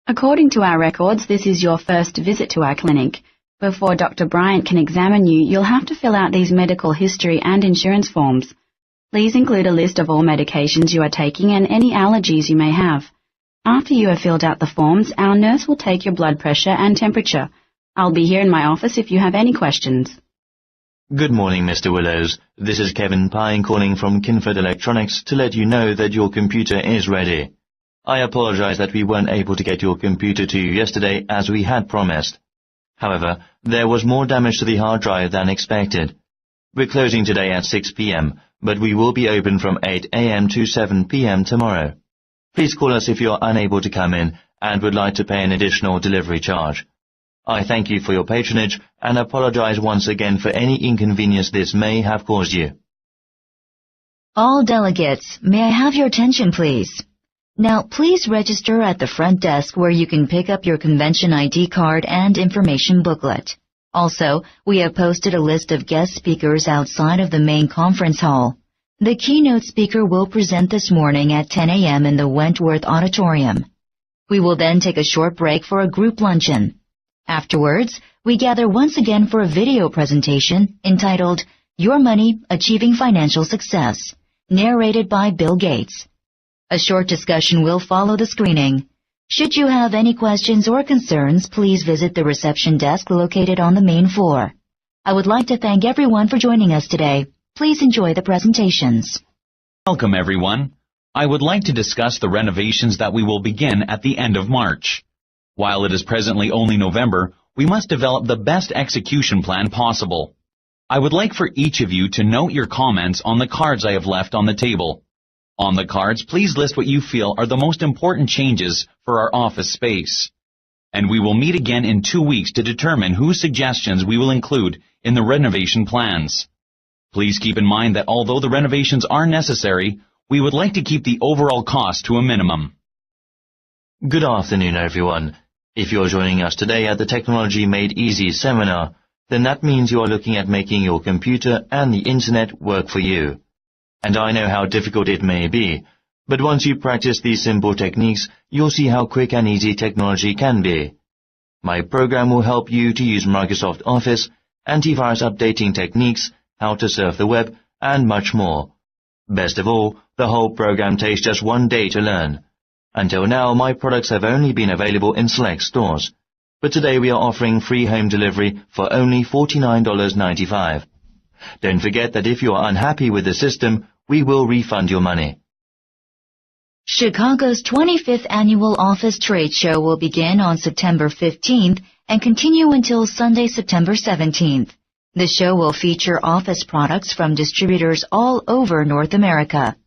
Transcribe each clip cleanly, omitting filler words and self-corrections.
According to our records, this is your first visit to our clinic. Before Dr. Bryant can examine you, you'll have to fill out these medical history and insurance forms. Please include a list of all medications you are taking and any allergies you may have. After you have filled out the forms, our nurse will take your blood pressure and temperature. I'll be here in my office if you have any questions. Good morning, Mr. Willows. This is Kevin Pine calling from Kinford Electronics to let you know that your computer is ready. I apologize that we weren't able to get your computer to you yesterday as we had promised. However, there was more damage to the hard drive than expected. We're closing today at 6 p.m., but we will be open from 8 a.m. to 7 p.m. tomorrow. Please call us if you are unable to come in and would like to pay an additional delivery charge. I thank you for your patronage and apologize once again for any inconvenience this may have caused you. All delegates, may I have your attention, please? Now, please register at the front desk where you can pick up your convention ID card and information booklet. Also, we have posted a list of guest speakers outside of the main conference hall. The keynote speaker will present this morning at 10 a.m. in the Wentworth Auditorium. We will then take a short break for a group luncheon. Afterwards, we gather once again for a video presentation entitled Your Money, Achieving Financial Success, narrated by Bill Gates. A short discussion will follow the screening. Should you have any questions or concerns, please visit the reception desk located on the main floor. I would like to thank everyone for joining us today. Please enjoy the presentations. Welcome, everyone. I would like to discuss the renovations that we will begin at the end of March. While it is presently only November, we must develop the best execution plan possible. I would like for each of you to note your comments on the cards I have left on the table. On the cards, please list what you feel are the most important changes for our office space. And we will meet again in 2 weeks to determine whose suggestions we will include in the renovation plans. Please keep in mind that although the renovations are necessary, we would like to keep the overall cost to a minimum. Good afternoon, everyone. If you're joining us today at the Technology Made Easy seminar, then that means you are looking at making your computer and the internet work for you. And I know how difficult it may be, but once you practice these simple techniques, you'll see how quick and easy technology can be. My program will help you to use Microsoft Office, antivirus updating techniques, how to surf the web, and much more. Best of all, the whole program takes just 1 day to learn. Until now, my products have only been available in select stores, but today we are offering free home delivery for only $49.95. Don't forget that if you are unhappy with the system, we will refund your money. Chicago's 25th Annual Office Trade Show will begin on September 15th and continue until Sunday, September 17th. The show will feature office products from distributors all over North America.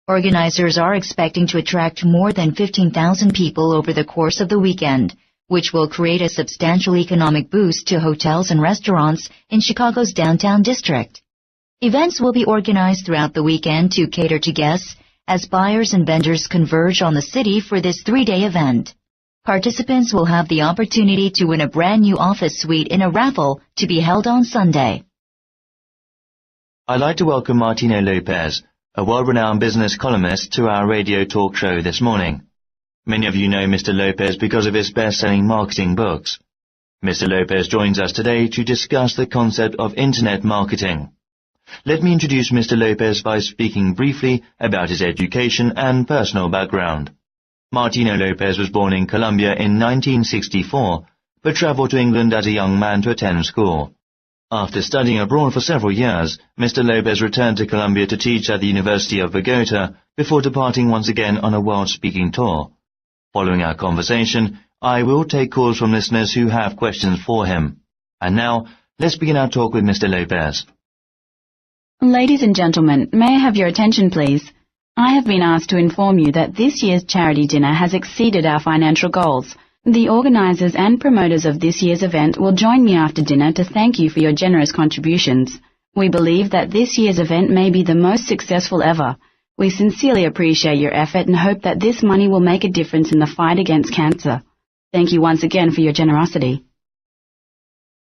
Organizers are expecting to attract more than 15,000 people over the course of the weekend, which will create a substantial economic boost to hotels and restaurants in Chicago's downtown district. Events will be organized throughout the weekend to cater to guests as buyers and vendors converge on the city for this 3-day event. Participants will have the opportunity to win a brand new office suite in a raffle to be held on Sunday. I'd like to welcome Martino Lopez, a world-renowned business columnist, to our radio talk show this morning. Many of you know Mr. Lopez because of his best-selling marketing books. Mr. Lopez joins us today to discuss the concept of Internet marketing. Let me introduce Mr. Lopez by speaking briefly about his education and personal background. Martino Lopez was born in Colombia in 1964, but traveled to England as a young man to attend school. After studying abroad for several years, Mr. Lopez returned to Colombia to teach at the University of Bogota before departing once again on a world-speaking tour. Following our conversation, I will take calls from listeners who have questions for him. And now, let's begin our talk with Mr. Lopez. Ladies and gentlemen, may I have your attention, please? I have been asked to inform you that this year's charity dinner has exceeded our financial goals. The organizers and promoters of this year's event will join me after dinner to thank you for your generous contributions. We believe that this year's event may be the most successful ever. We sincerely appreciate your effort and hope that this money will make a difference in the fight against cancer. Thank you once again for your generosity.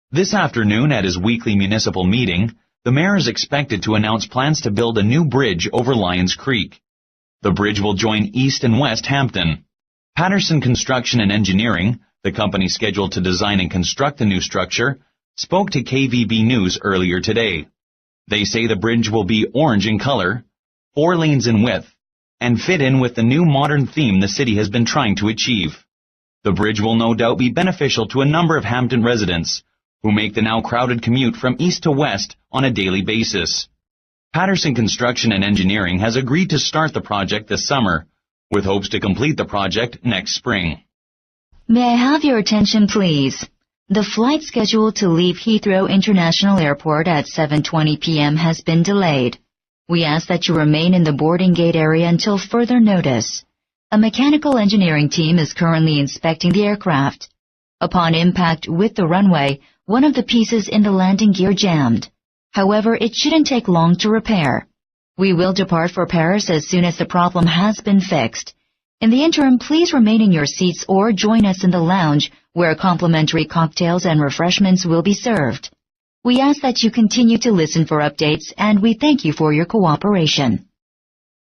This afternoon at his weekly municipal meeting, the mayor is expected to announce plans to build a new bridge over Lions Creek. The bridge will join East and West Hampton. Patterson Construction and Engineering, the company scheduled to design and construct the new structure, spoke to KVB News earlier today. They say the bridge will be orange in color, 4 lanes in width, and fit in with the new modern theme the city has been trying to achieve. The bridge will no doubt be beneficial to a number of Hampton residents who make the now crowded commute from east to west on a daily basis. Patterson Construction and Engineering has agreed to start the project this summer, with hopes to complete the project next spring. May I have your attention, please? The flight scheduled to leave Heathrow International Airport at 7:20 p.m. has been delayed. We ask that you remain in the boarding gate area until further notice. A mechanical engineering team is currently inspecting the aircraft. Upon impact with the runway, one of the pieces in the landing gear jammed. However, it shouldn't take long to repair. We will depart for Paris as soon as the problem has been fixed. In the interim, please remain in your seats or join us in the lounge where complimentary cocktails and refreshments will be served. We ask that you continue to listen for updates, and we thank you for your cooperation.